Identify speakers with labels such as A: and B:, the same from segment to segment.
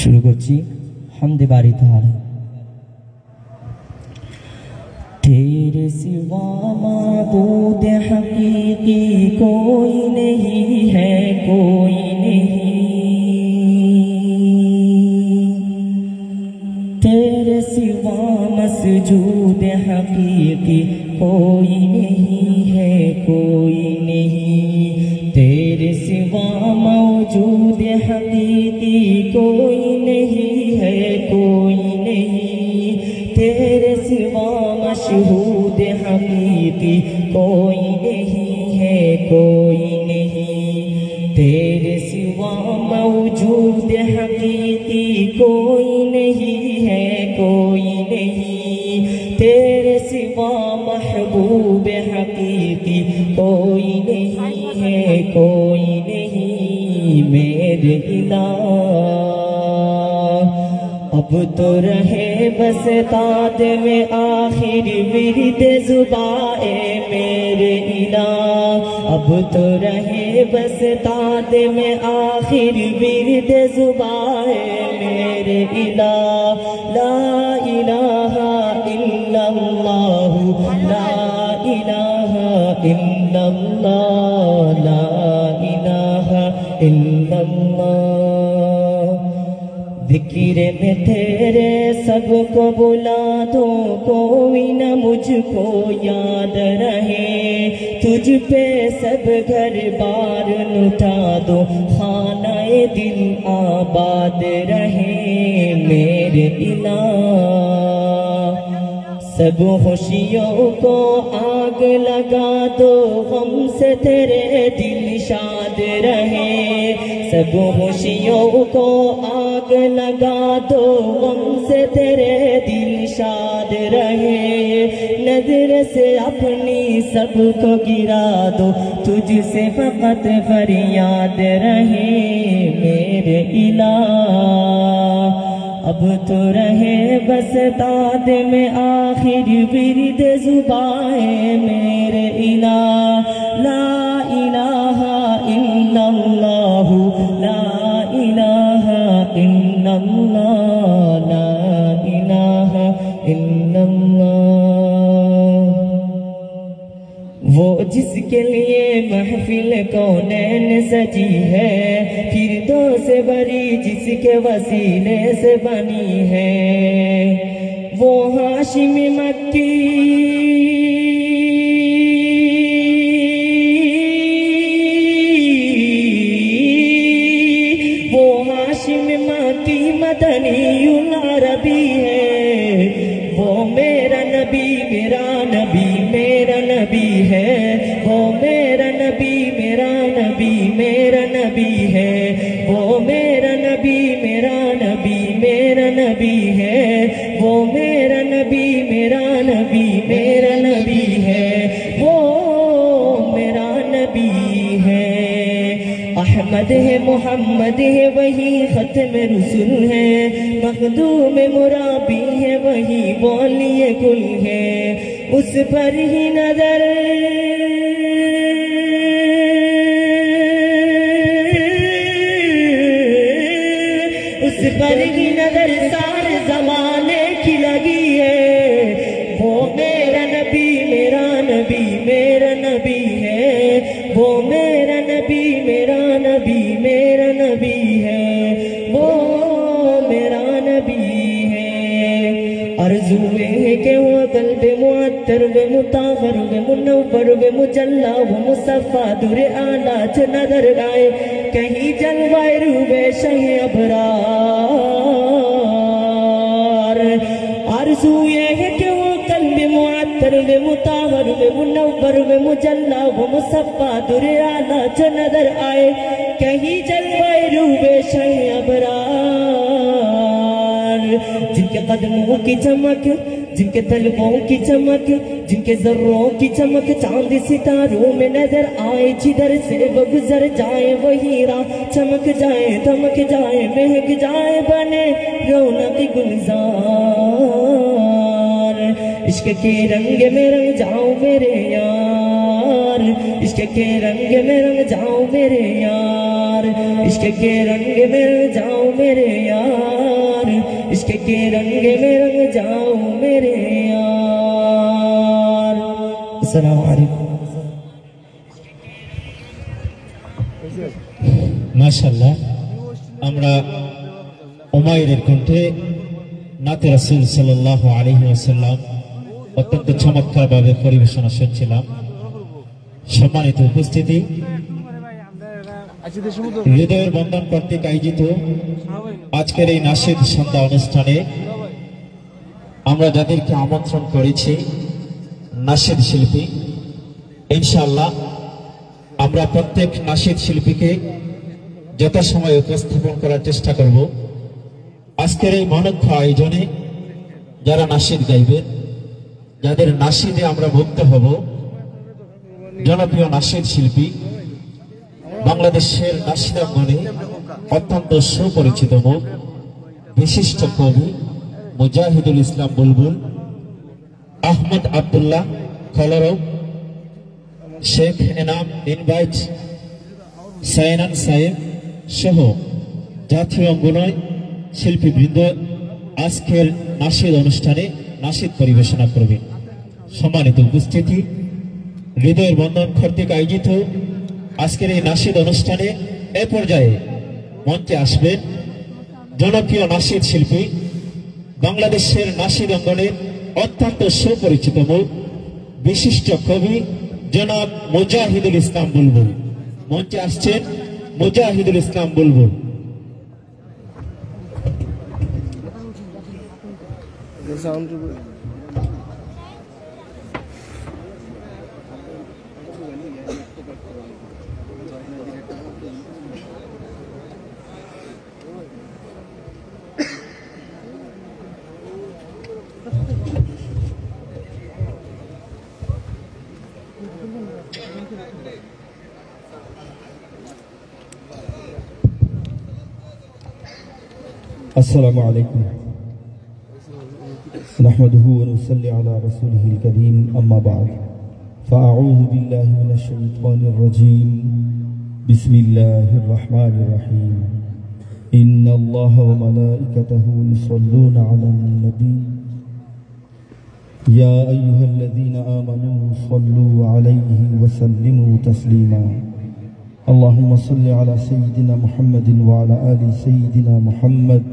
A: শুরু করছি হামদে বারি তাআলা। तेरे सिवा माबूद हकीकी कोई नहीं है, कोई नहीं। तेरे सिवा मसजूद हकीकी कोई नहीं है, कोई नहीं। तेरे सिवा मौजूद हकीकी कोई नहीं है, कोई नहीं। तेरे सिवा मशहूद हकीकी कोई नहीं है, कोई नहीं। तेरे सिवा मौजूद हकीकी कोई नहीं है, कोई नहीं। तेरे सिवा महबूब हकीकी कोई नहीं है, कोई नहीं। मेरे इलाह अब तो रहे बस ताद में आखिर विरद ज़ुबाए मेरे इलाह। अब तो रहे बस ताद में आखिर विरद ज़ुबाए मेरे इलाह। ला इलाहा इल्लल्लाह, ला इलाहा इल्लल्लाह, ला इलाहा इल्लल्लाह। ज़िक्र में तेरे सबको बुला दो, कोई न मुझको याद रहे। तुझ पे सब घर बार लुटा दो, खानाए दिल आबाद रहे मेरे इलाह। सब खुशियों को आग लगा दो, गम से तेरे दिल शाद रहे। सब खुशियों को आग लगा दो, गम से तेरे दिल शाद रहे। नजर से अपनी सबको गिरा दो, तुझसे फकत फरियाद रहे मेरे इलाह। अब तो रहे बस ताद में आखिर विरद ज़ुबाए मेरे इलाह। ला इलाहा इल्लल्लाह, ला इलाहा इल्लल्लाह, ला इलाहा इल्लल्लाह। वो जिसके लिए महफिल कौनैन सजी है, फिरदौस से बरी जिसके वसीले से बनी है। वो हाशिम मक्की, वो हाशिम मक्की मदनीउल अरबी है। वो मेरा नबी, मेरा नबी, मेरा नबी है। वो मेरा नबी, मेरा नबी, मेरा नबी है। वो मेरा नबी, मेरा नबी, मेरा नबी है। वो मेरा नबी, मेरा नबी, मेरा नबी है। वो मेरा नबी है। अहमद है, मोहम्मद है, वही खत्म रसूल है। मखदूम मुराबी है, वही वली कुल है। उस पर ही नजर, उस पर ही नजर सारे जमाने की लगी है। वो मेरा नबी, मेरा नबी, मेरा नबी है। वो मेरा नबी, मेरा नबी, मेरा नबी है। वो मेरा नबी है। अर्ज़ू है कि वो क़ल्ब मुअत्तर व मुतावर व मुनव्वर व मुजल्ला व मुसफ़ा दुर आला जो नजर आए, कहीं जलवाए रूबे शह अबरार। आरज़ू ये है कि वो क़ल्ब मुअत्तर व मुतावर व मुनव्वर व मुजल्ला व मुसफ़ा दुर आला जो नजर आए, कहीं जलवाए रूबे शह अबरार। जिनके कदमों की चमक, जिनके तलबों की चमक, जिनके जर्रों की चमक चांद सितारों में नजर आए। जिधर से वो गुजर जाए वही राह चमक जाए, दमक जाए, महक जाए, बने रौनक गुलजार। इश्क के रंग में रंग जाओ मेरे यार, इश्क के रंग में रंग जाओ मेरे यार, इश्क के रंग में रंग जाओ मेरे यार, इश्क के रंग में रंग जाओ मेरे यार। अस्सलाम वालेकुम।
B: মাশাআল্লাহ, আমরা উমাইরের কণ্ঠে নাতে রাসূল সাল্লাল্লাহু আলাইহি ওয়াসাল্লাম অত্যন্ত চমৎকারভাবে পরিবেশনা শুনছিলাম। সম্মানিত উপস্থিতি, হৃদয়ের বন্ধন কর্তৃক আয়োজিত আজকের এই নাশিদ সন্ধ্যা অনুষ্ঠানে আমরা যাদেরকে আমন্ত্রণ করেছি নাশিদ শিল্পী, ইনশাআল্লাহ আমরা প্রত্যেক নাশিদ শিল্পীকে যথাসময়ে উপস্থাপন করার চেষ্টা করব। আজকের এই মনোজ্ঞ আয়োজনে যারা নাশিদ গাইবেন, যাদের নাশিদে আমরা মুক্ত হব, জনপ্রিয় নাশিদ শিল্পী, বাংলাদেশের নাশিদাঙ্গনে অত্যন্ত সুপরিচিত মুখ, বিশিষ্ট কবি মুজাহিদুল ইসলাম বুলবুল, আহমদ আব্দুল্লাহ কলরব, শেখ এনাম ইনভাইট, সাইনান সাহেব সহ জাতীয় অঙ্গনয় শিল্পীবৃন্দ আজকের নাশিদ অনুষ্ঠানে নাশিদ পরিবেশনা করবেন। সম্মানিত উপস্থিতি, হৃদয়ের বন্ধন কর্তৃক আয়োজিত আজকের এই নাশিদ অনুষ্ঠানে এ পর্যায়ে মঞ্চে আসবেন জনপ্রিয় নাশিদ শিল্পী, বাংলাদেশের নাশিদ অঙ্গনের অত্যন্ত সুপরিচিত মুখ, বিশিষ্ট কবি জনাব মুজাহিদুল ইসলাম বুলবুল। মঞ্চে আসছেন মুজাহিদুল ইসলাম বুলবুল।
C: السلام عليكم نحمده ونصلي على رسوله الكريم أما بعد فأعوذ بالله من الشيطان الرجيم بسم الله الرحمن الرحيم إن الله وملائكته يصلون على النبي يا أيها الذين آمنوا صلوا عليه وسلموا تسليما اللهم صل على سيدنا محمد وعلى آل سيدنا محمد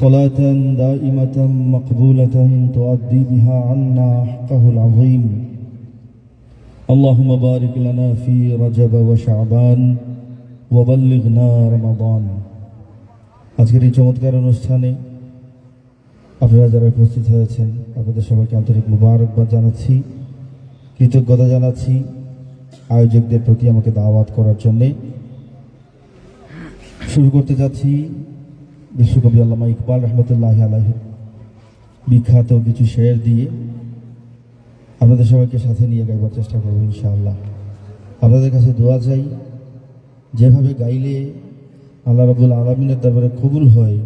C: صلاة دائمة مقبولة تؤدي بها عنا حقه العظيم اللهم بارك لنا في رجب وشعبان وبلغنا رمضان। আজকের এই চমৎকার অনুষ্ঠানে আপনারা যারা উপস্থিত হয়েছেন আপনাদের সবাইকে আন্তরিক মুবারকবাদ জানাচ্ছি, কৃতজ্ঞতা জানাচ্ছি আয়োজকদের প্রতি আমাকে দাওয়াত করার জন্যে। শুরু করতে যাচ্ছি বিশ্বকবি আল্লামা ইকবাল রহমতুল্লাহি আলাইহি বিখ্যাত কিছু শের দিয়ে আপনাদের সবাইকে সাথে নিয়ে গাইবার চেষ্টা করব ইনশাআল্লাহ। আপনাদের কাছে দোয়া চাই, যেভাবে গাইলে আল্লাহ রাব্বুল আলামিনের দরবারে কবুল হয়,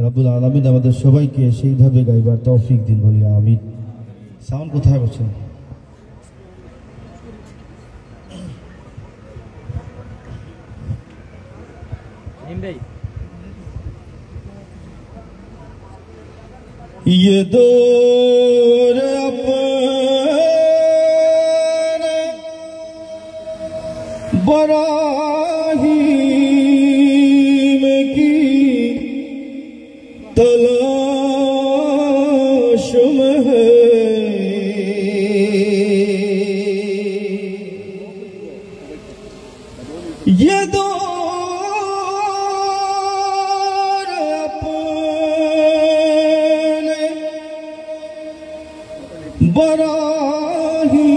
C: রাব্বুল আলামিন আমাদের সবাইকে সেইভাবে গাইবার তৌফিক দিন, বলি আমিন। সাউন্ড কোথায় বলছেন? ये दौर अपने बराहीम की तलाश में है, ये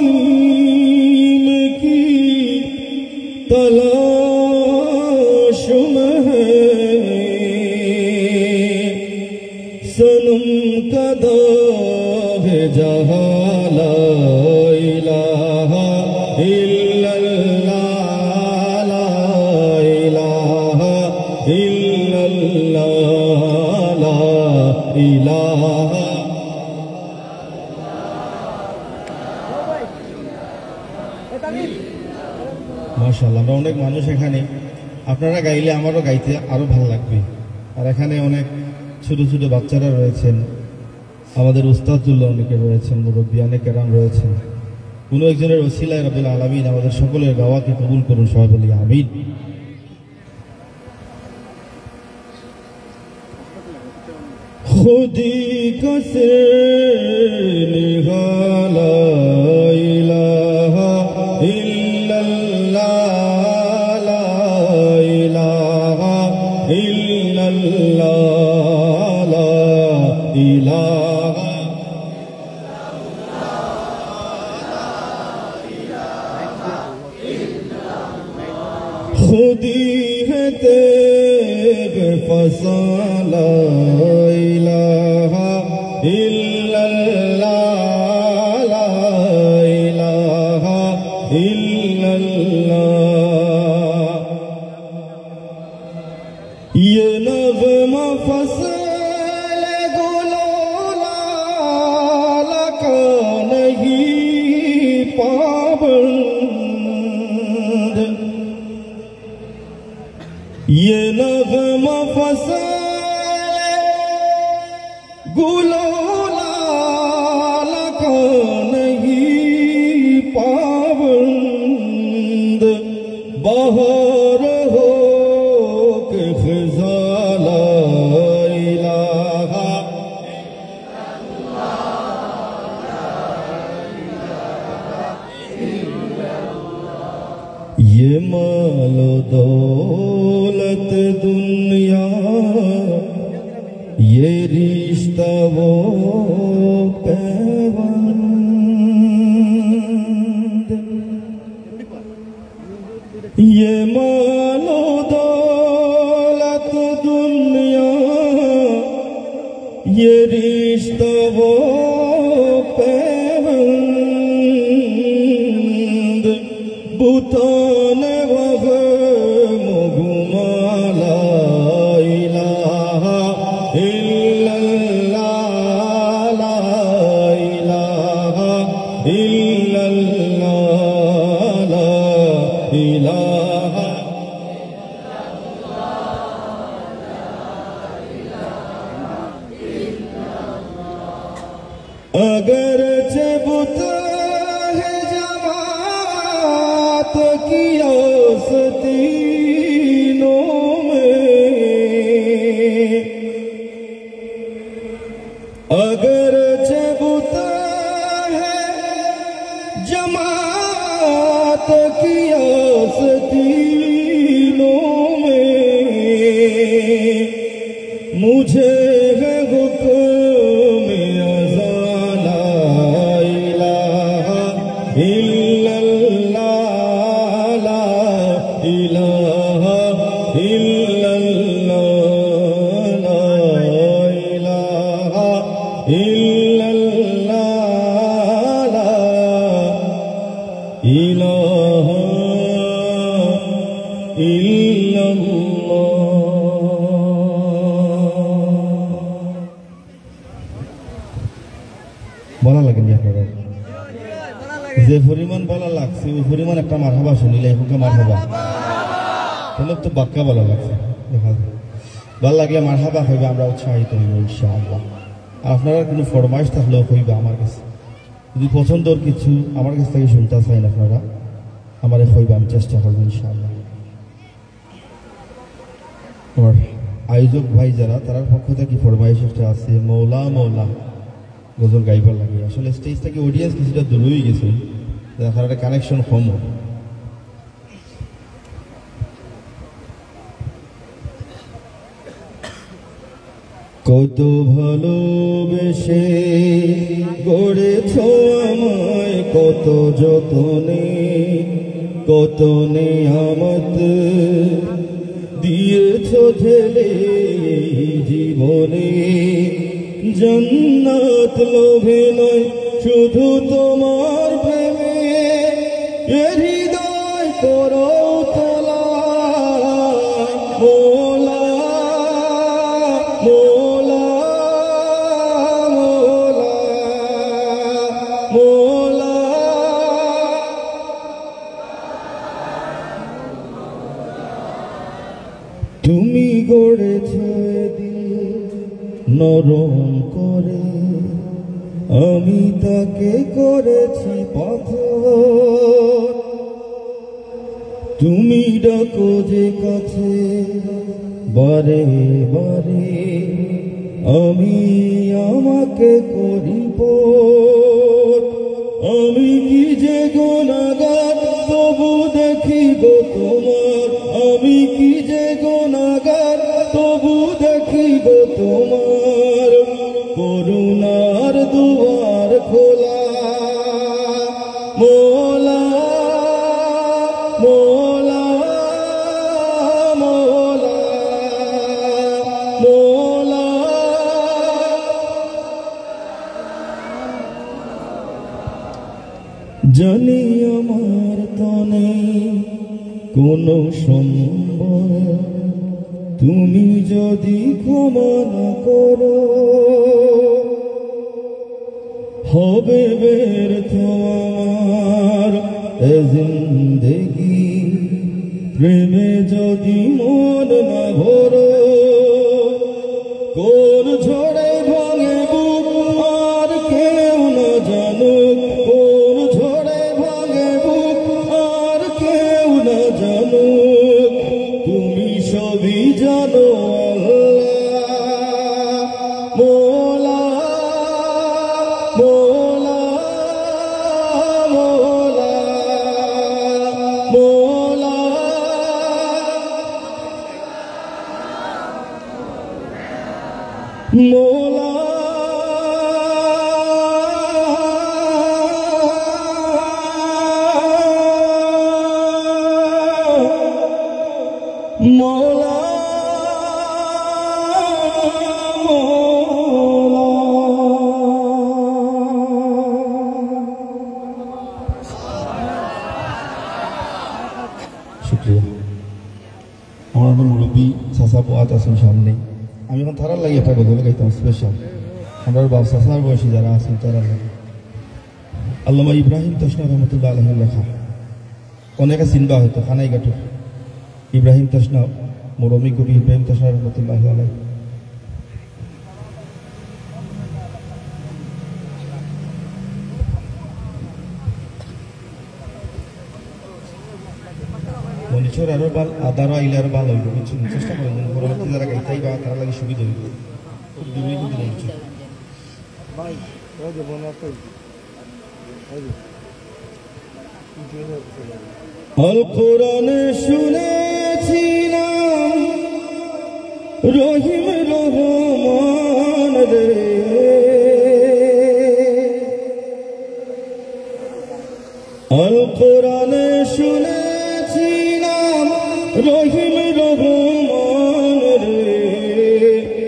C: बराहीम की तलाश में है, सनम कदा है जहाँ ला इलाहा इल्लल्लाह, ला इलाहा इल्लल्लाह, ला इलाहा। মাশাআল্লাহ, আমরা অনেক মানুষ এখানে, আপনারা গাইলে আমারও গাইতে আরও ভালো লাগবে। আর এখানে অনেক ছোট ছোট বাচ্চারা রয়েছেন, আমাদের উস্তাদুল্লাহ অনেকে রয়েছেন, মুরব্বিয়ানে কেরাম রয়েছেন। কোনো একজনের ওসিলায় রব্বুল আলামিন আমাদের সকলের গাওয়াকে কবুল করুন, সবাই বলি আমিন। খুদি কসে নিহালা ইলাহা ইল্লাল্লাহ লা ইলাহা ইল্লাল্লাহ লা ইলাহা খুদি है तेग फसाला इलाहा इल्लल्लाह ला इलाहा इल्लल्लाह। ये नग़मा फसल गुलाल का नहीं पाबंद, ये नग़मा फसल गुलाल का नहीं पाबंद, बहार हो के ख़ज़ाला इलाहा ये मालो दौलत दुनिया, ये रिश्ता वो पैबंद, ये मालो दौलत दुनिया, ये रिश्ता वो पैबंद, बुताने वग़म घुमाला इलाहा इल्लल्लाह ला इलाहा इल्लल्लाह ला इलाहा। अगर बुत है जमात की आस्तीनों में, अगर बुत है जमात की आस्तीनों में, मुझे है हुक्म अज़ान ला इलाहा इल्लल्लाह ला इलाहा इल्लल्लाह ला इलाहा इल्लल्लाह ला इलाहा इल्लल्लाह। বলা লাগেনি আপনারা, যে পরিমাণ বলা লাগছে ওই পরিমাণ একটা মারহাবা শুনিলে এখনকার মারহাবা তাহলে তো বাক্কা বলা লাগছে, দেখা যায় ভালো লাগলে মারহাবা হইবে, আমরা উৎসাহিত হইব ইনশাআল্লাহ। আপনারা কোনো ফরমাইশ থাকলেও হইবে আমার কাছে, যদি পছন্দর কিছু আমার কাছ থেকে শুনতে চাইন আপনারা আমার হইবে, আমি চেষ্টা করবো ইনশাআল্লাহ। আমার আয়োজক ভাই যারা তার পক্ষ থেকে ফরমাইশ একটা আছে, মৌলা মৌলা গজল গাইবার লাগে। আসলে স্টেজ থেকে অডিয়েন্স কিছুটা দূর হয়ে গেছে, দেখার একটা কানেকশন কম। কত ভালোবেসে গড়েছ আমায়, কত যতনে কত নেয়ামত দিয়েছ ঢেলে জীবনে, জন্নাত লোভে নয় শুধু তোমার প্রেমে, এ হৃদয় করো তোলা মোলা মোলা মোলা মোলা। হৃদয় দিয়ে নরম করে আমি তাকে করেছি পাথর। তুমি ডাকো যে কাছে বারে বারে আমি আমাকে করি পর। আমি কি যে গুনাহগার তবু দেখি গো তোমার, আমি কি যে গুনাহগার তবু দেখি গো তোমার করুণার দুয়ার খোলা। মোলা মোলা মোলা মোলা জানি আমার তনে কোনো সম্বল, তুমি যদি ক্ষমা না করো হবে ব্যর্থ আমার এ জিন্দেগি। প্রেমে যদি মন না ভরো কোন ঝড়ে ভাঙে বুক আর কেউ না জানুক, কোন ঝড়ে ভাঙে বুক আর কেউ না জানুক। তুমি সবই জানো আল্লাহ। মোলা মোলা মোলা মোলা মোলা মোলা শুক্রিয়া। আমার মুরব্বী চাচা পোয়াত আছেন সামনে, আমি এখন তারার লাগে একটা গজল গাইতাম স্পেশাল। আমরা বাপ চাচার বয়সী যারা আছেন তারা লাগে আল্লামা ইব্রাহিম তসনা রহমতুল্লাহ আলহের লেখা, অনেকে চিনবা হয়তো খানাই গাটুর ইব্রাহিম তসনা, মরমী কবি ইব্রাহিম তসনা রহমতুল্লাহ আলহ। মনিচর আরো ভাল আদারও আইলে আরো ভালো হইব, বুঝছেন? চেষ্টা করেন যেন পরবর্তী যারা গাইতেই বা তারা লাগে সুবিধা হইব। খুব দূরে কিন্তু মনিচর আল কোরআনে শুনেছি নাম রহিম রহমান রে, আল কোরআনে শুনেছি নাম রহিম রহমান রে।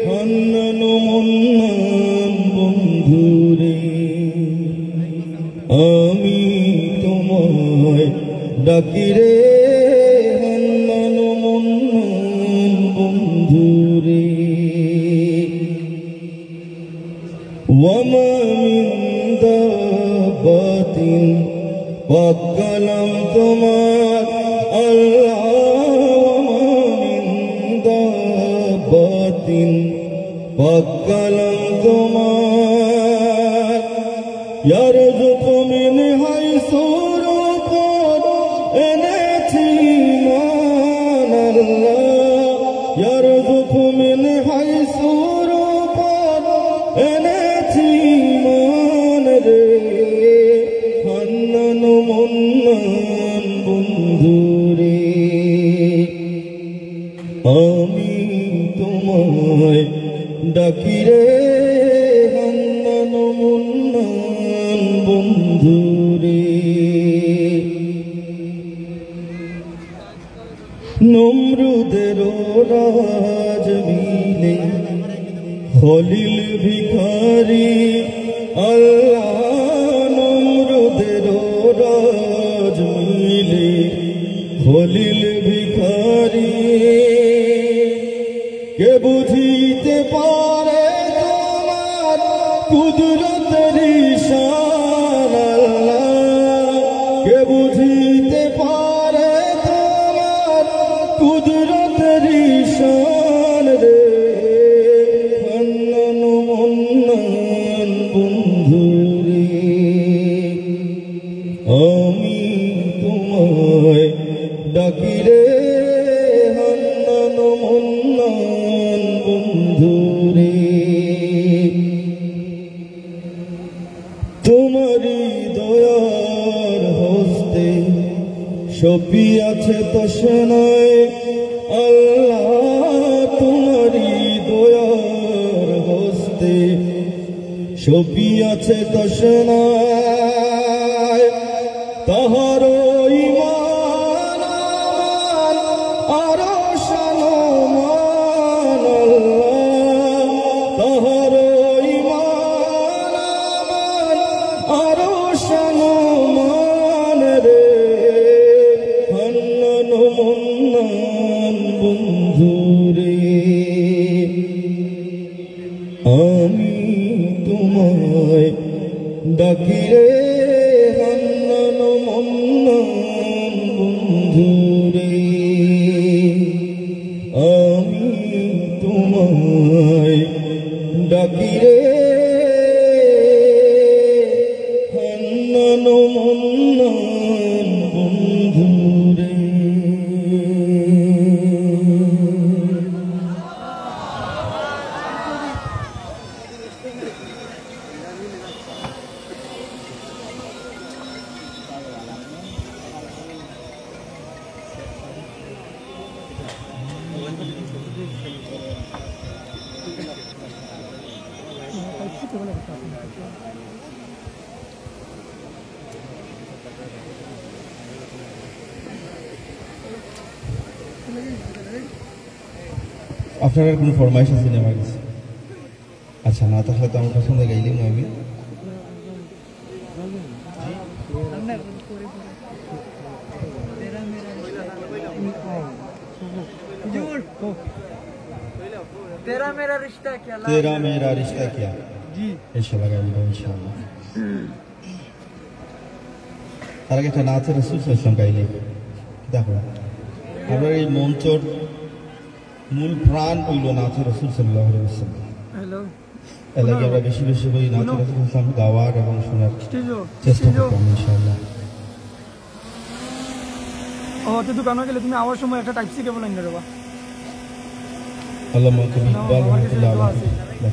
C: হান্নান মন্নান বন্ধু রে, আমি তোমায় ডাকি রে। হান্নান মন্নান বন্ধু রে, ওয়ামা মিন দাব্বাতিন ওয়াক্কালাম তোমার আল্লাহ। ওয়ামা মিন দাব্বাতিন ওয়াক্কালাম তোমার ইয়ারযুকু মিন হাইসু এনেছি মান আল্লাহ। ইয়ারযুকু মিন হাইসু এনেছি মান রে। হান্নান মন্নান বন্ধু রে, আমি তোমায় ডাকি রে। হান্নান মন্নান বন্ধু রে, নমরুদের রাজ মিলে খলিল ভিখারি আল্লাহ। নমরুদের রাজ মিলে খলিল ভিখারি, কে বুঝিতে পারে তোমার কুদরতের শান আল্লাহ। কে বুঝিতে পারে তোমার কুদরতের শান রে। ছবি আছে তসনায় আল্লাহ তোমারি দয়ার হস্তে, ছবি আছে তসনায় তাহার ঈমান আমান আরো সম্মান আল্লাহ, তাহার ঈমান আমান আরো সম্মান রে হান্নান মন্নান বন্ধু রে, আমি তোমায় ডাকি রে হান্নান মন্নান বন্ধু রে, আমি তোমায় ডাকি রে হান্নান মন্নান বন্ধু রে। আপনার আর কোনো ফরমাইশ আছে না আমার কাছে? আচ্ছা, না তাহলে তো আমার পছন্দ গাইলাম না আমি।
D: तेरा मेरा रिश्ता क्या
C: तेरा मेरा रिश्ता क्या जी इंशाल्लाह गाइব इंशाल्लाহ। তার আগে একটা নাচের রাসূল সাল্লাল্লাহু আলাইহি ওয়াসাল্লাম গাইলে দেখো, আমরা এই মঞ্চর মূল প্রাণ হইল নাচের রাসূল সাল্লাল্লাহু আলাইহি ওয়াসাল্লাম। হ্যালো, এর লাগে আমরা বেশি বেশি করে নাচের রাসূল সাল্লাল্লাহু আলাইহি ওয়াসাল্লাম গাওয়ার এবং শোনার চেষ্টা করব ইনশাআল্লাহ।
D: ও তো দোকানে গেলে তুমি আওয়ার সময় একটা টাইপ সি কেবল আইনা দেবা।
C: আল্লাহ মাকুম ইকবাল রহমাতুল্লাহ আলাইহি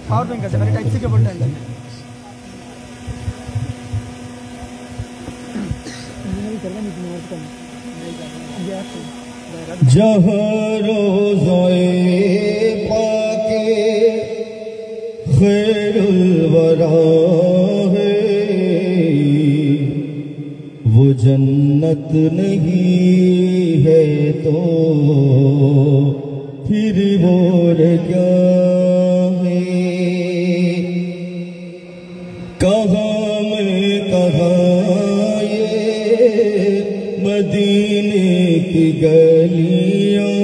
D: পাওয়ার ব্যাংক আছে, টাইপ সি কেবল টাইম
C: जहाँ रोज़े पाके खैरुल वरा है, वो जन्नत नहीं है तो फिर और क्या है। कहाँ मैं कहाँ ये मदीने की गलियां,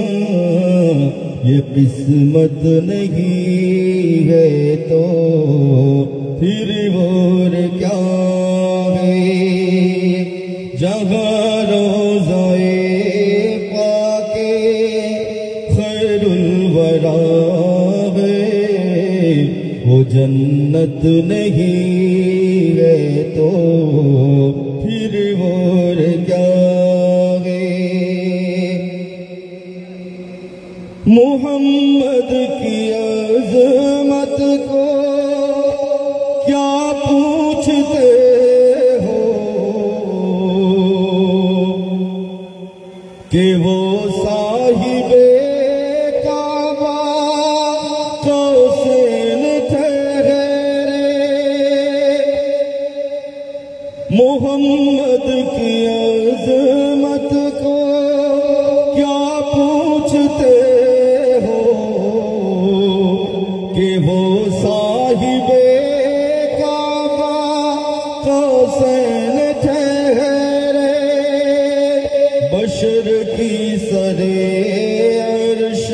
C: ये किस्मत नहीं है तो फिर और क्या है। जहाँ रोज़ाए पाके खैरुल वरा है, वो जन्नत नहीं है तो फिर और क्या है। मोहम्मद की अज़मत को क्या पूछते हो कि वो साहिबे काबा कौसेन ठहरे। मोहम्मद की अज़मत को क्या पूछते हो कि वो साहिबे काबा कौसेन ठहरे। बशर की सरे अर्श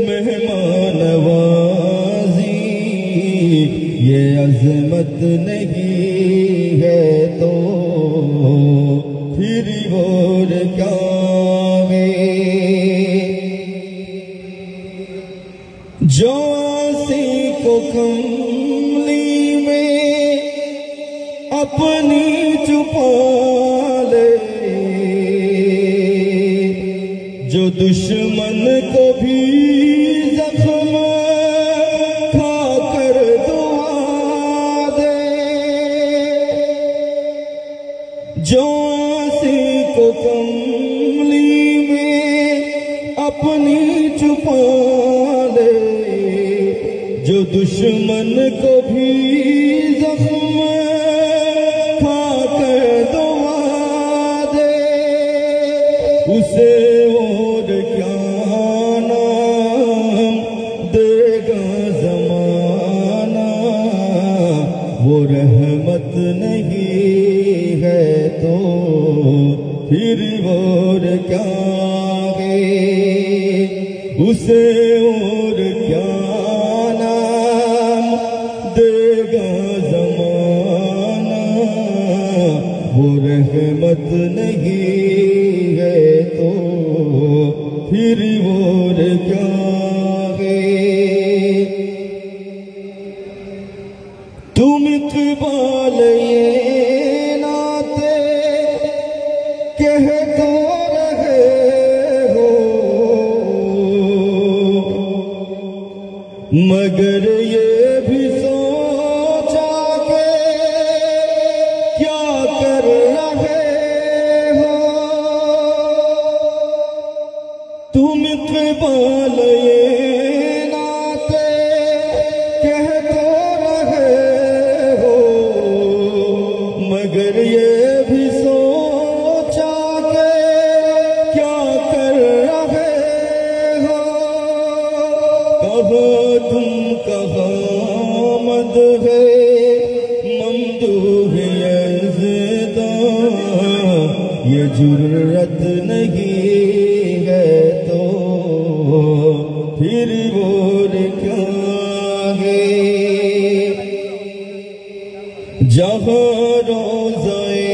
C: मेहमान नवाज़ी, ये अज़मत नहीं है तो फिर और क्या है। जो आसी को कमली में अपनी छुपा ले, जो दुश्मन को भी जख्म खा कर दुआ दे। जो आसी को कम जो दुश्मन को भी जख्म खाकर दुआ दे उसे और क्या नाम देगा ज़माना। वो रहमत नहीं है तो फिर और क्या है, उसे और क्या नाम देगा ज़माना। वो रहमत नहीं है तो फिर और क्या है। तुम इक़बाल ये नाते कह तो रहे हो, मगर ये भी सोचा के क्या कर रहे हो। तुम इक़बाल ये नाते कह तो रहे हो, मगर ये भी सोचा के क्या कर रहे हो। कहो तुम कहाँ मद है ममदूह यज़दा, ये जुर्रत नहीं है तो फिर और क्या है। जहाँ रोज़ाए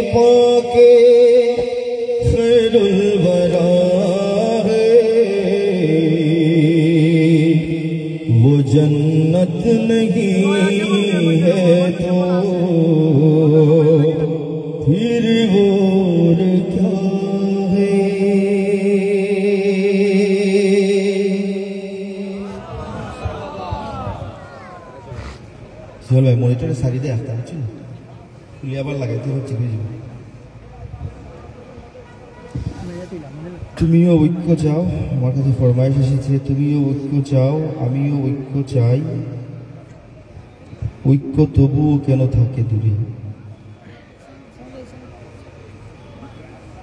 C: पाके खैरुल वरा है, वो जन्नत नहीं है तो फिर और क्या है। সোহেল ভাই মনিটরে সারি দিয়ে আসতে হচ্ছে না, খুলে আবার লাগাইতে হচ্ছে বুঝলি। তুমিও ঐক্য চাও, আমার কাছে ফরমাইশ এসেছে তুমিও ঐক্য চাও আমিও ঐক্য চাই, ঐক্য তবুও কেন থাকে দূরে।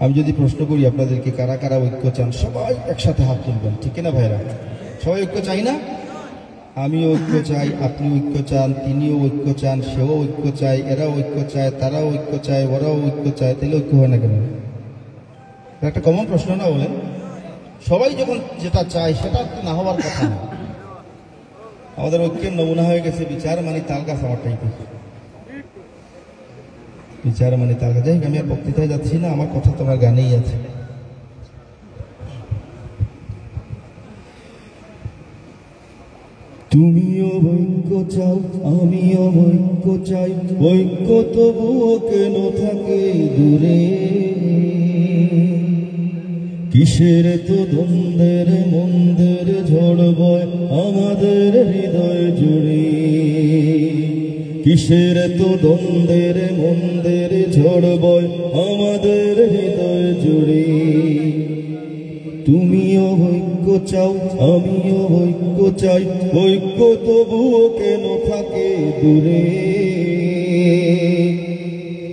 C: আমি যদি প্রশ্ন করি আপনাদেরকে কারা কারা ঐক্য চান, সবাই একসাথে হাত তুলবেন, ঠিক না ভাইরা? সবাই ঐক্য চাই না? আমিও ঐক্য চাই, আপনি ঐক্য চান, তিনিও ঐক্য চান, সেও ঐক্য চায়, এরাও ঐক্য চায়, তারাও ঐক্য চায়, ওরাও ঐক্য চায়, তাহলে ঐক্য হয় না কেন? একটা কমন প্রশ্ন না বলেন? সবাই যখন যেটা চায় সেটা না হওয়ার কথা না। আমাদের ঐক্যের নমুনা হয়ে গেছে বিচার মানে তাল গাছ, আমার টাইপের বিচার মানে তাল গাছ। যাই হোক, আমি আর বক্তৃতায় যাচ্ছি না, আমার কথা তোমার গানেই আছে। তুমিও ঐক্য চাও আমিও ঐক্য চাই, ঐক্য তবুও কেন থাকে দূরে। কিসের তো দ্বন্দ্বের মন্দের ঝড় বয় আমাদের হৃদয় জুড়ে, কিসের তো দ্বন্দ্বের মন্দের ঝড় বয় আমাদের হৃদয় জুড়ে। তুমিও ঐক্য চাও আমিও ঐক্য চাই, ঐক্য তবুও কেন থাকে দূরে।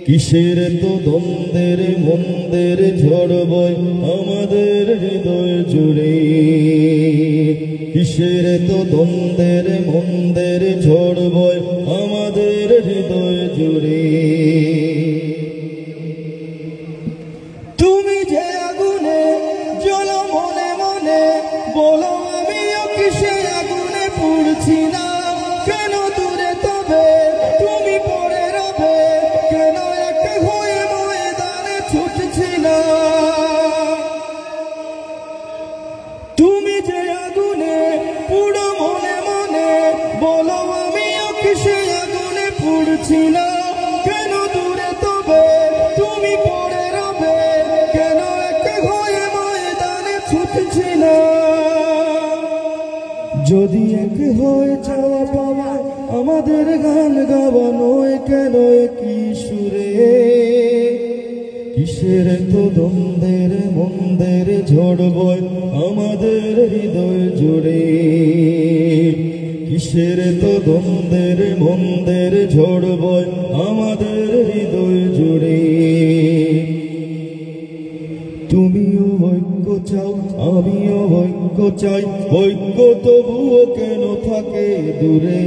C: কিসের তো দ্বন্দ্বের মন্দের ঝড় বয় আমাদের হৃদয় জুড়ে, কিসের তো দ্বন্দ্বের মন্দের ঝড় বয় আমাদের হৃদয় জুড়ে। তুমি যে আগুনে জ্বলো মনে মনে, বলো আমিও কিসের আগুনে পুড়ছি না। কেন দূরে তবে তুমি পড়ে রবে, কেন এক হয়ে ময়দানে ছুটছি না। তুমি যে আগুনে পুড়ো মনে মনে, বলো আমিও কিসের আগুনে পুড়ছি না। কেন দূরে তবে তুমি পড়ে রবে, কেন এক হয়ে ময়দানে ছুটছি না। যদি এক হয়ে যাওয়া পাওয়া আমাদের গান গাওয়ানো কেন কি সুরে। কিসের তো দ্বন্দ্বের মন্দের ঝড় বয় আমাদের হৃদয় জুড়ে, কিসের তো দ্বন্দ্বের মন্দের ঝড় বয় আমাদের হৃদয় জুড়ে। তুমিও ঐক্য চাও আমিও ঐক্য চাই, ঐক্য তবুও কেন থাকে দূরে।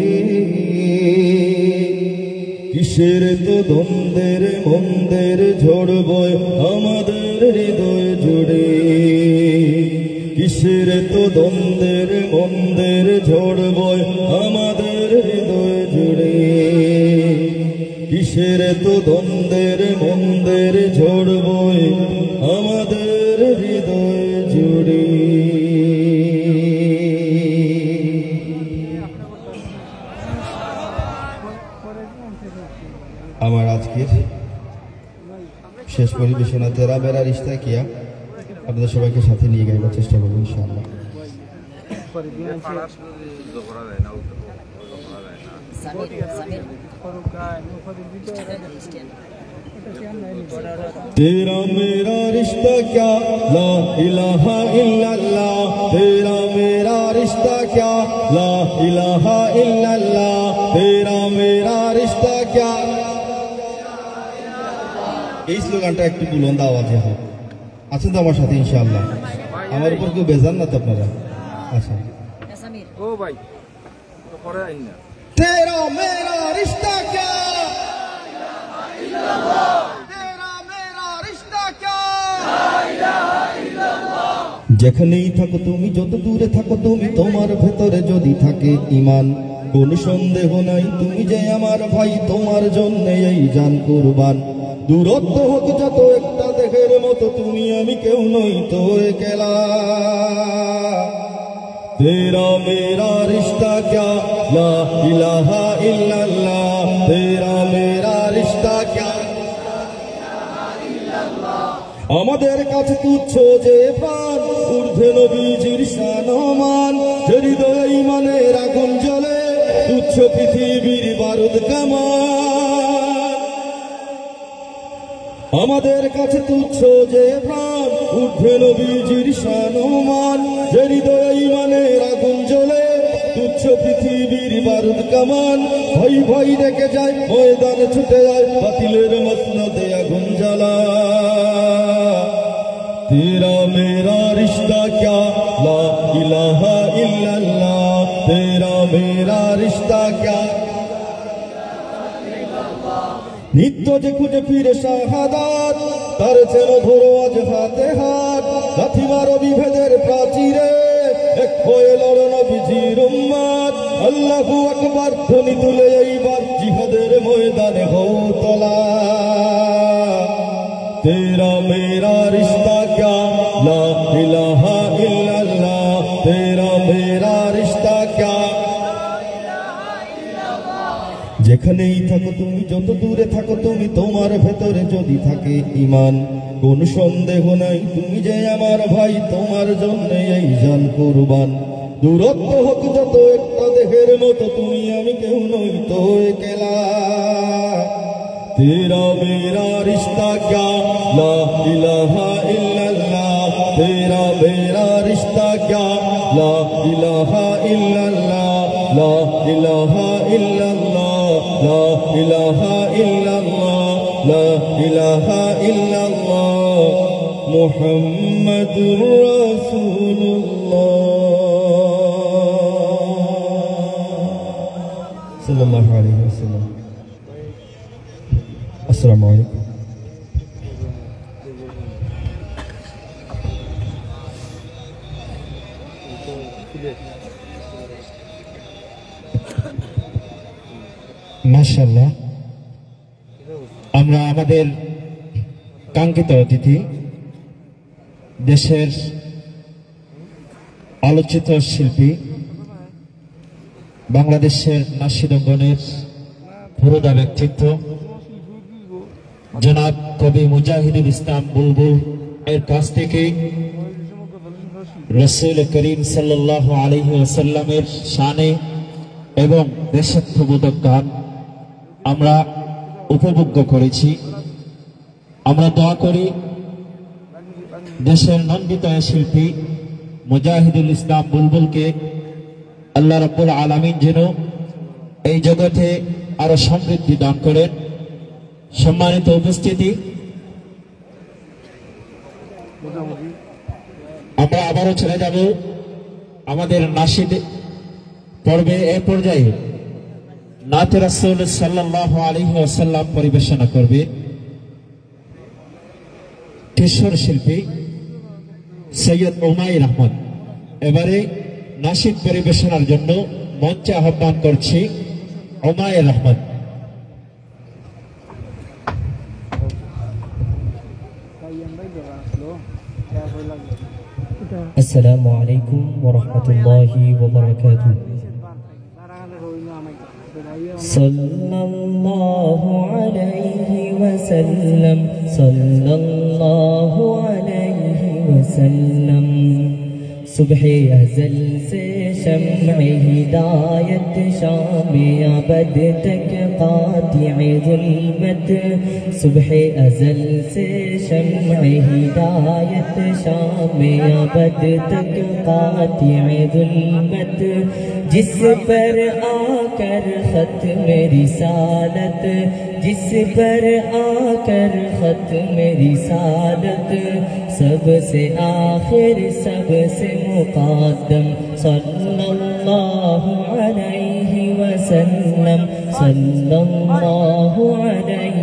C: কিসের তো দ্বন্দ্বের মন্দের ঝড় বয় আমাদের হৃদয় জুড়ে। কিসের তো দ্বন্দ্বের মন্দের ঝড় বয় আমাদের হৃদয় জুড়ে। কিসের তো দ্বন্দ্বের মন্দের ঝড় বয় আমাদের হৃদয় জুড়ে। আমার আজকের শেষ পরিবেশনা তেরা বেড়া রিশতা কিয়া আপনাদের সবাইকে সাথে নিয়ে গাইবার চেষ্টা করবো ইনশাআল্লাহ। तेरा मेरा रिश्ता क्या ला इलाहा इल्लल्लाह, तेरा मेरा रिश्ता क्या ला इलाहा इल्लल्लाह, तेरा मेरा रिश्ता क्या। এই স্লোগানটা একটু বুলন্দ আওয়াজে হয়, আছেন তো আমার সাথে ইনশাআল্লাহ? আমার উপর কেউ বেজান না তো আপনারা? আচ্ছা
D: ও ভাই পরে আইন না।
C: तेरा मेरा रिश्ता क्या तेरा मेरा रिश्ता क्या। যেখানেই থাকো তুমি, যত দূরে থাকো তুমি, তোমার ভেতরে যদি থাকে ঈমান, কোন সন্দেহ নাই তুমি যে আমার ভাই, তোমার জন্য এই জান কুরবান। দূরত্ব হোক যত একটা দেহের মতো, তুমি আমি কেউ নই তো একলা। तेरा मेरा रिश्ता क्या ला इलाहा इल्लल्लाह, तेरा मेरा रिश्ता क्या। আমাদের কাছে তুচ্ছ যে প্রাণ, ঊর্ধ্বে নবীজির শানমান, যে হৃদয়ে ঈমানের আগুন জ্বলে, তুচ্ছ পৃথিবীর বারুদ কামান। আমাদের কাছে তুচ্ছ যে প্রাণ, ঊর্ধ্বে নবীজির শানমান, যে হৃদয়ে ঈমানের আগুন জ্বলে, তুচ্ছ পৃথিবীর বারুদ কামান। ভয় ভয় ডেকে যায় ময়দানে ছুটে যায়, বাতিলের মসনদে আগুন জ্বালা। तेरा मेरा रिश्ता क्या ला इलाहा इल्लल्लाह, तेरा मेरा रिश्ता क्या। নিত্য যে খুঁজে ফিরে শাহাদাত, তার যেন ধরো আজ হাতে হাত। লাথি মারো বিভেদের প্রাচীরে, এক হয়ে লড়ো নবীজির উম্মত। আল্লাহু আকবার ধ্বনি তুলে এইবার জিহাদের ময়দানে হও তোলা। तेरा मेरा रिश्ता क्या ला इलाहा इल्लल्लाह, तेरा मेरा रिश्ता क्या। যেখানেই থাকো তুমি, যত দূরে থাকো তুমি, তোমার ভেতরে যদি থাকে ঈমান, কোন সন্দেহ নাই তুমি যে আমার ভাই, তোমার জন্য এই জান কুরবান। দূরত্ব হোক যত একটা দেহের মতো, তুমি আমি কেউ নই তো একলা। तेरा मेरा रिश्ता क्या ला इलाहा इल्लल्लाह, तेरा मेरा रिश्ता क्या ला इलाहा इल्लल्लाह, ला इलाहा इल्लल्लाह, ला इलाहा इल्लल्लाह, ला इलाहा इल्लल्लाह, मुहम्मदुर रसूलुल्लाह सल्लल्लाहु अलैहि वसल्लम। अस्सलामु अलैकुम।
B: মাশাআল্লাহ, আমরা আমাদের কাঙ্ক্ষিত অতিথি, দেশের আলোচিত শিল্পী, বাংলাদেশের নাসিরঙ্গনের পুরোদা ব্যক্তিত্ব জনাব কবি মুজাহিদুল ইসলাম বুলবুল এর কাছ থেকে রাসূল করিম সাল্লাল্লাহু আলাইহি ওয়াসাল্লামের শানে এবং দেশাত্মবোধক গান আমরা উপভোগ করেছি। আমরা দোয়া করি দেশের নন্দিত শিল্পী মুজাহিদুল ইসলাম বুলবুলকে আল্লাহ রাব্বুল আলামিন যেন এই জগতে আরো সমৃদ্ধি দান করেন। সম্মানিত উপস্থিতি, আমরা আবারও চলে যাব আমাদের নাশিদ পর্বে। এ পর্যায়ে নাতে রাসূল সাল্লাল্লাহু আলাইহি ওয়াসাল্লাম পরিবেশনা করবে কিশোর শিল্পী সৈয়দ উমাইর আহমদ। এবারে নাশিদ পরিবেশনার জন্য মঞ্চে আহ্বান করছি উমাইর আহমদ।
A: السلام عليكم ورحمة الله وبركاته. صلى الله عليه وسلم صلى الله عليه وسلم. صبح ازل سے شمع ہدایت شام ابد تک قاطع ظلمت. صبح ازل سے شمع ہدایت شام ابد تک قاطع ظلمت. جس پر آ کر ختم رسالت، جس پر آ کر ختم رسالت، سب سے آخر سب سے مقدم. صلی اللہ علیہ وسلم صلی اللہ علیہ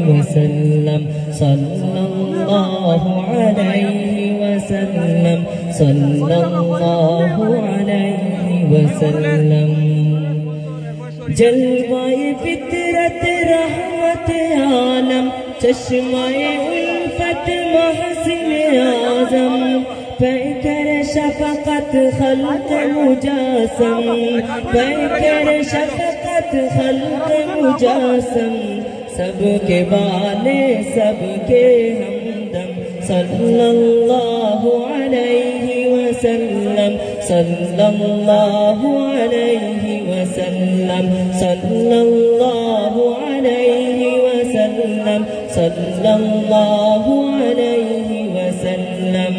A: وسلم صلی اللہ علیہ وسلم صلی اللہ علیہ وسلم. جلوائے فطرت رحمت عالم، چشمہ الفت محسن اعظم، پیکر شفقت خلق مجاسم، پیکر شفقت خلق مجاسم، سب کے والے سب کے ہمدم. صلی اللہ علیہ وسلم صلی اللہ علیہ وسلم صلی اللہ علیہ وسلم صلی اللہ علیہ وسلم.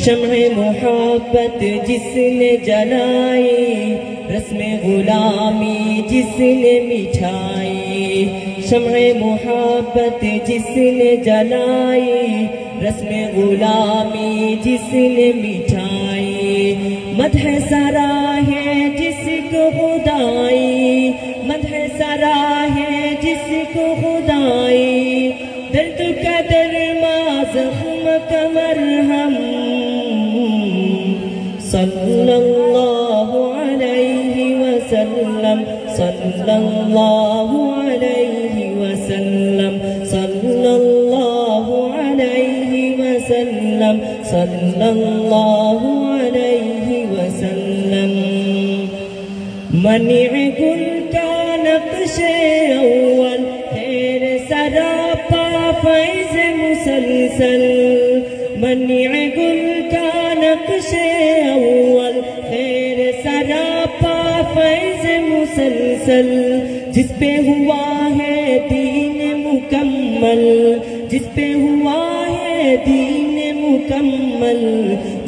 A: شمع محبت جس نے جلائی، رسم غلامی جس نے مٹھائی. شمع محبت جس نے جلائی، رسم غلامی جس نے مٹھائی. مدح سرا ہے جس کو خدائی، مدح سرا ہے جس کو خدائی. درد کا درما زخم کا مرہم. صلی اللہ علیہ وسلم صلی اللہ علیہ وسلم صلی اللہ علیہ وسلم صلی اللہ علیہ وسلم. منع گل کا نقش اول، خیر سراپا فیض مسلسل. منع گل کا نقش اول، خیر سراپا فیض مسلسل. جس پہ ہوا ہے دین مکمل، جس پہ ہوا ہے دین مکمل.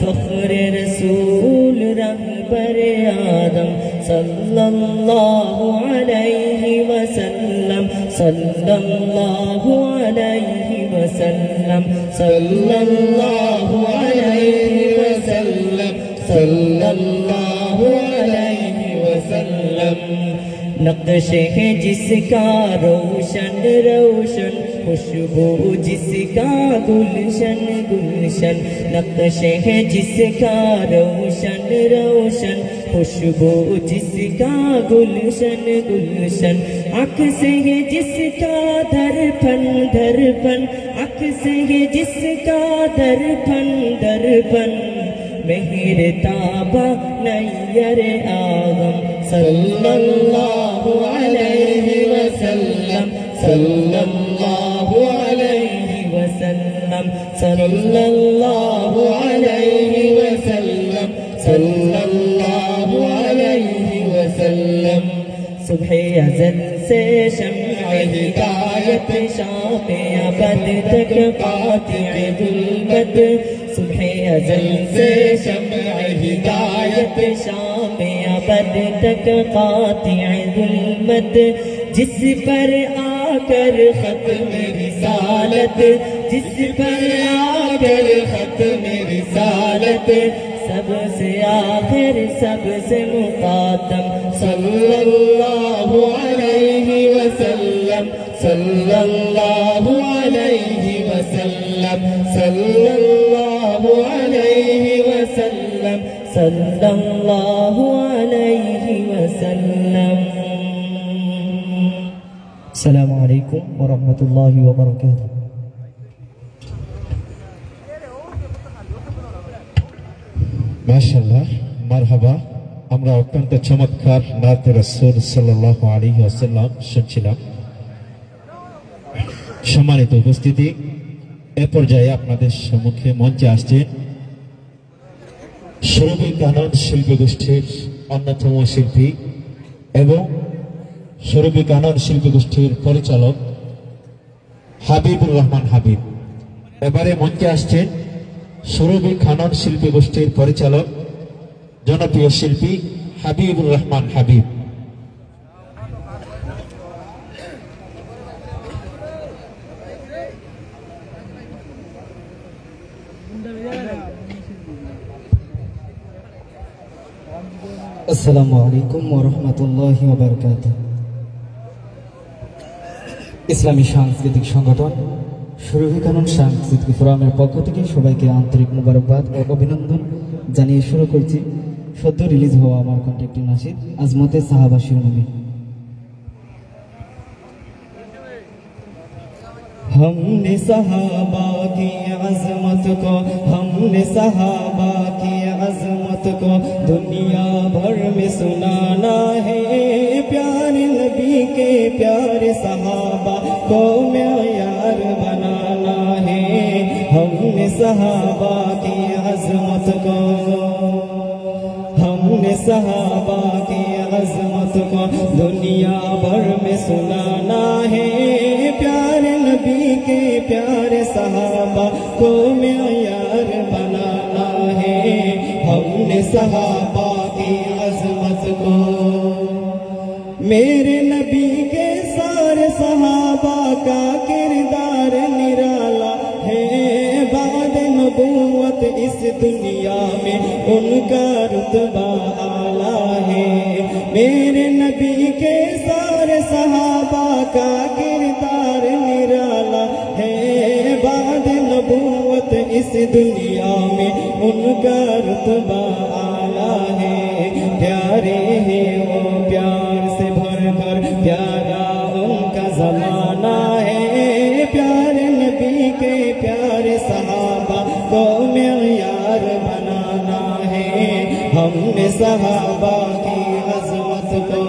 A: فخر رسول رہبر آدم صلی اللہ علیہ وسلم صلی اللہ علیہ وسلم صلی اللہ علیہ وسلم صلی اللہ علیہ وسلم. نقش ہے جس کا روشن روشن، خوشبو جس کا گلشن گلشن. نقش ہے جس کا روشن روشن، خوشبو جس کا گلشن گلشن. عکس ہے جس کا درپن درپن، عکس ہے جس کا درپن درپن. مہر تابہ نیر آدم صلی اللہ علیہ وسلم صلی اللہ علیہ وسلم صلی اللہ علیہ وسلم صلی اللہ علیہ وسلم. صبح ازل سے شمع ہدایت شام ابد تک قاطع ظلمت. सुबह अज़ल से शम्अ हिदायत शाम अबद तक क़ातिअ ज़ुल्मत जिस पर आकर ख़त्म रिसालत जिस पर आकर ख़त्म रिसालत सबसे आखिर सबसे मुक़द्दम सल्लल्लाहु अलैहि वसल्लम सल्लल्लाहु अलैहि वसल्लम सल्लल्लाहु अलैहि वसल्लम सल्लल्लाहु अलैहि वसल्लम। अस्सलामु अलैकुम व रहमतुल्लाहि व बरकातुहू।
B: মাশাআল্লাহ, মারহাবা। আমরা অত্যন্ত চমৎকার নাতে রাসূল সাল্লাল্লাহু আলাইহি ওয়াসাল্লাম শুনছিলাম। সম্মানিত উপস্থিতি, এ পর্যায়ে আপনাদের সম্মুখে মঞ্চে আসছেন সুরভি কানন শিল্পী গোষ্ঠীর অন্যতম শিল্পী এবং সুরভি কানন শিল্পী গোষ্ঠীর পরিচালক হাবিবুর রহমান হাবিব। এবারে মঞ্চে আসছেন সুরভি কানন শিল্পী গোষ্ঠীর পরিচালক জনপ্রিয় শিল্পী হাবিবুর রহমান হাবিব।
E: আসসালামু আলাইকুম ওয়া রাহমাতুল্লাহি ওয়া বারাকাতুহু। ইসলামী সাংস্কৃতিক সংগঠন সুরভি কানন সাংস্কৃতিক ফোরামের পক্ষ থেকে সবাইকে আন্তরিক মোবারকবাদ ও অভিনন্দন জানিয়ে শুরু করছি সদ্য রিলিজ হওয়া আমার কন্টেন্ট নাশিদ আজমতে সাহাবা শিরোনামে। हमने सहाबा की अज़मत को हमने सहाबा की अज़मत को दुनिया भर में सुनाना है। प्यारे नबी के प्यारे सहाबा को मेयार बनाना है। हमने सहाबा की अज़मत को हमने सहाबा की अज़मत को दुनिया भर में सुनाना है। प्यारे नबी के प्यारे सहाबा को मेयार बनाना है। हमने सहाबा की अज़मत को मेरे नबी के सारे सहाबा का किरदार निराला है। बाद नबूवत इस दुनिया में उनका रुतबा आला है। मेरे नबी के सारे सहाबा का किरदार निराला है। बाद नबूवत इस दुनिया में उनका रुतबा आला है। प्यारे हैं वो प्यार से भर भर प्यारा उनका ज़माना है। प्यारे नबी के प्यारे सहाबा को मेयार बनाना है। हमने सहाबा की अज़मत को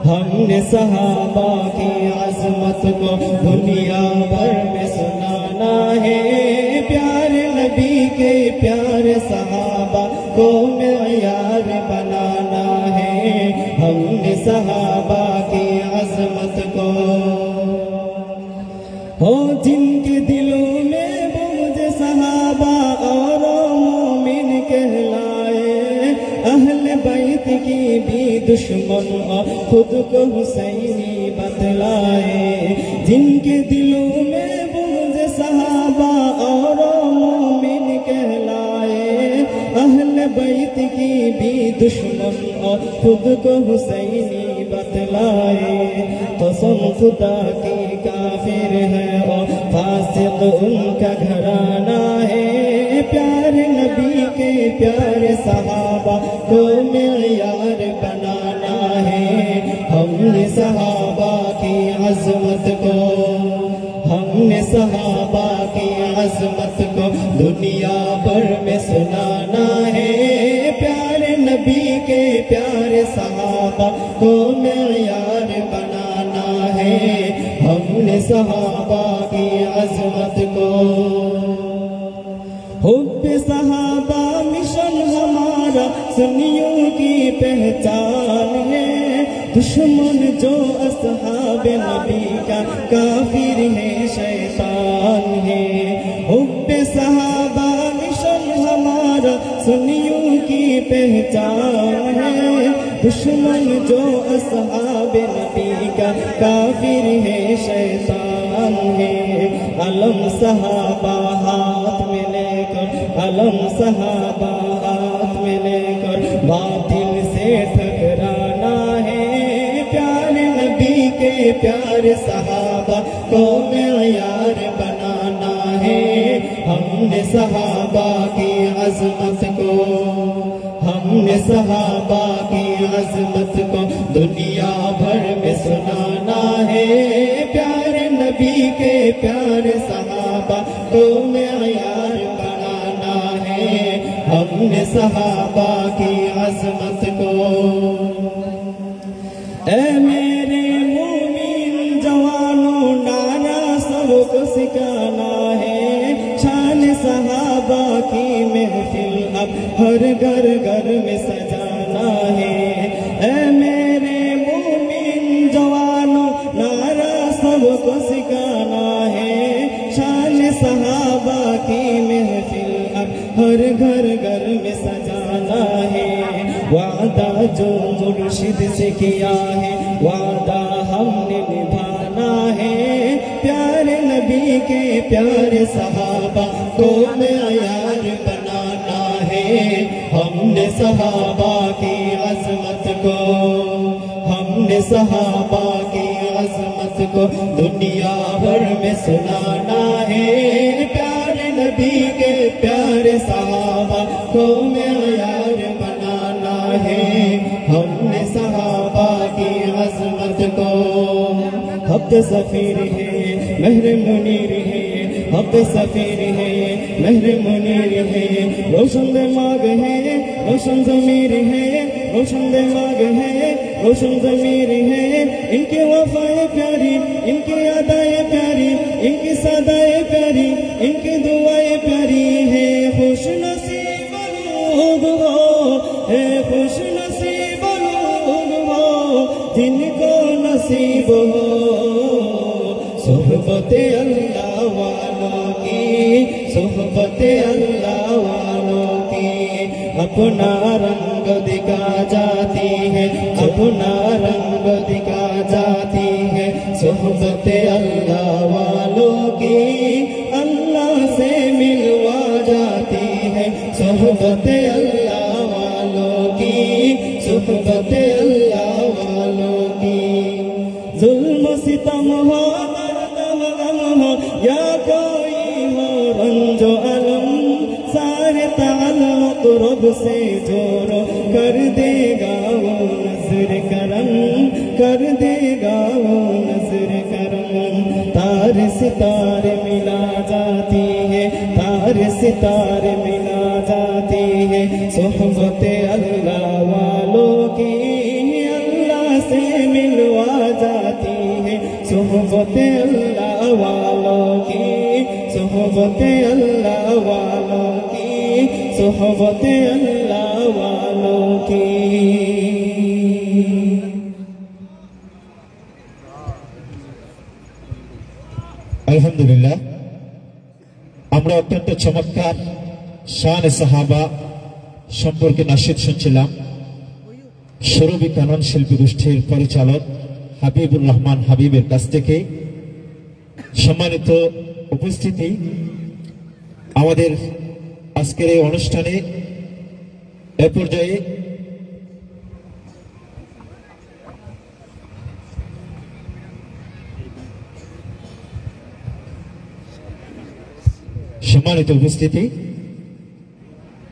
E: हमने सहाबा की अज़मत को दुनिया भर में सुनाना है। प्यारे नबी के प्यारे सहाबा को मेयार बनाना है। हमने सहाबा की अज़मत को हो जिनके दिलों में बुग़्ज़ सहाबा और मोमिन कहलाए। अहले बैत की भी दुश्मन और खुद को हुसैनी बतलाए। जिनके दिलों में बुग़्ज़ सहाबा और मोमिन कहलाए। अहले बैत की भी दुश्मन और खुद को हुसैनी बतलाए। कसम खुदा की काफिर है और फासिक उनका घराना है। प्यारे नबी के प्यारे सहाबा को मेयार बनाना है। हमने सहाबा की अज़मत को हमने सहाबा की अज़मत को दुनिया भर में सुनाना है। प्यारे नबी के प्यारे सहाबा को मेयार बनाना है। हमने सहाबा की अज़मत को हुब्बे सहाबा मिशन हमारा सुन्नियों की पहचान है।
A: दुश्मन जो अस्हाब नबी का काफिर है शैतान है हुब्बे सहाबा मिशन हमारा सुन्नियों की पहचान है दुश्मन जो अस्हाब नबी का काफिर है शैतान है अलम सहाबा हाथ में लेकर अलम सहाबा हाथ में लेकर बातिल से टकराना है प्यारे नबी के प्यारे सहाबा को मेयार बनाना है हमने सहाबा की अज़मत को हमने सहाबा की अज़मत को दुनिया भर में सुनाना है प्यारे नबी के प्यारे सहाबा को मेयार बनाना है हमने सहाबा की अज़मत को ऐ मेरे मोमिन जवानों नारा सबको सिखाना है शान सहाबा की महफिल अब हर घर घर में सजाना है ऐ मेरे मोमिन जवानों नारा सबको सिखाना है शान सहाबा की महफिल अब हर घर घर में सजाना है वादा जो मुर्शिद से किया है वादा हमने निभाना है प्यारे नबी के प्यारे सहाबा को मेयार बनाना है हमने सहाबा की अज़मत को हमने सहाबा की अज़मत को दुनिया भर में सुनाना है प्यारे नबी के प्यारे सहाबा को मेयार बनाना है हमने सहाबा की अज़मत को हब्द सफीर है महर मुनीर है हब्द सफीर है महर मुनीर है रोशन दिमाग है रोशन ज़मीर है रोशन दिमाग है रोशन ज़मीर है इनकी वफ़ाएं प्यारी इनकी अदाएं प्यारी इनकी सदाएं प्यारी इनकी दुआएं प्यारी है खुश नसीब लोग हो है खुश नसीब लोग हो जिनको नसीब हो सोहबते अल्लाह वालों की सोहबते अल्लाह वालों की अपना रंग दिखा जाती है अपना रंग दिखा जाती है सोहबते अल्लाह वालों की अल्लाह से मिलवा जाती है सोहबते अल्लाह वालों की सोहबते अल्लाह वालों की जुल्म सितम हो दर्द व गम हो या कोई हो रंजो अलम सारे ताल्लुक रब से जोड़ो कर देगा वो नज़र करम कर देगा वो नज़र करम तार सितारे मिला जाती है तार सितारे मिला जाती है सोहबते अल्लाह वालों की अल्लाह से मिलवा जाती है सोहबते अल्लाह वालों की सोहबते अल्लाह वालों की सोहबते अल्लाह वालों की
B: আলহামদুলিল্লাহ আমরা অত্যন্ত চমৎকার শান সাহাবা সম্পর্কে নাশিদ শুনছিলাম সুরভি কানন শিল্পী গোষ্ঠীর পরিচালক হাবিবুর রহমান হাবিবের কাছ থেকে সম্মানিত উপস্থিতি আমাদের আজকের এই অনুষ্ঠানে এ পর্যায়ে সম্মানিত উপস্থিতি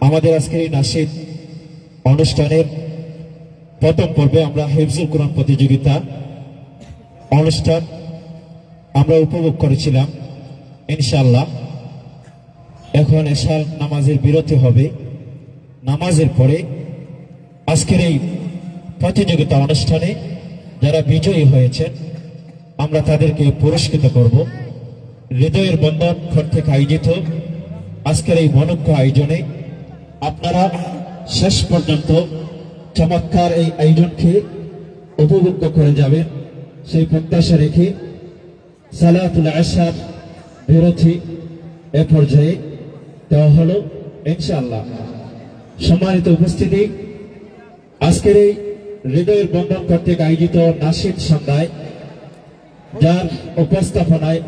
B: আমাদের আজকের এই নাশিদ অনুষ্ঠানের প্রথম পর্বে আমরা হিফজুল কোরআন প্রতিযোগিতা অনুষ্ঠান আমরা উপভোগ করেছিলাম ইনশাআল্লাহ এখন এশার নামাজের বিরতি হবে নামাজের পরে আজকের এই প্রতিযোগিতা অনুষ্ঠানে যারা বিজয়ী হয়েছেন আমরা তাদেরকে পুরস্কৃত করব হৃদয়ের বন্ধন কর্তৃক আয়োজিত আজকের এই মনোজ্ঞ আয়োজনে আপনারা শেষ পর্যন্ত চমৎকার এই আয়োজনকে উপভোগ করে যাবেন সেই প্রত্যাশা রেখে সালাতুল আশার বিরতি এ পর্যায়ে দেওয়া হলো ইনশাআল্লাহ। সম্মানিত উপস্থিতি, আজকের এই হৃদয়ের বন্ধন কর্তৃক আয়োজিত নাশিদ সন্ধ্যায় যার উপস্থাপনায়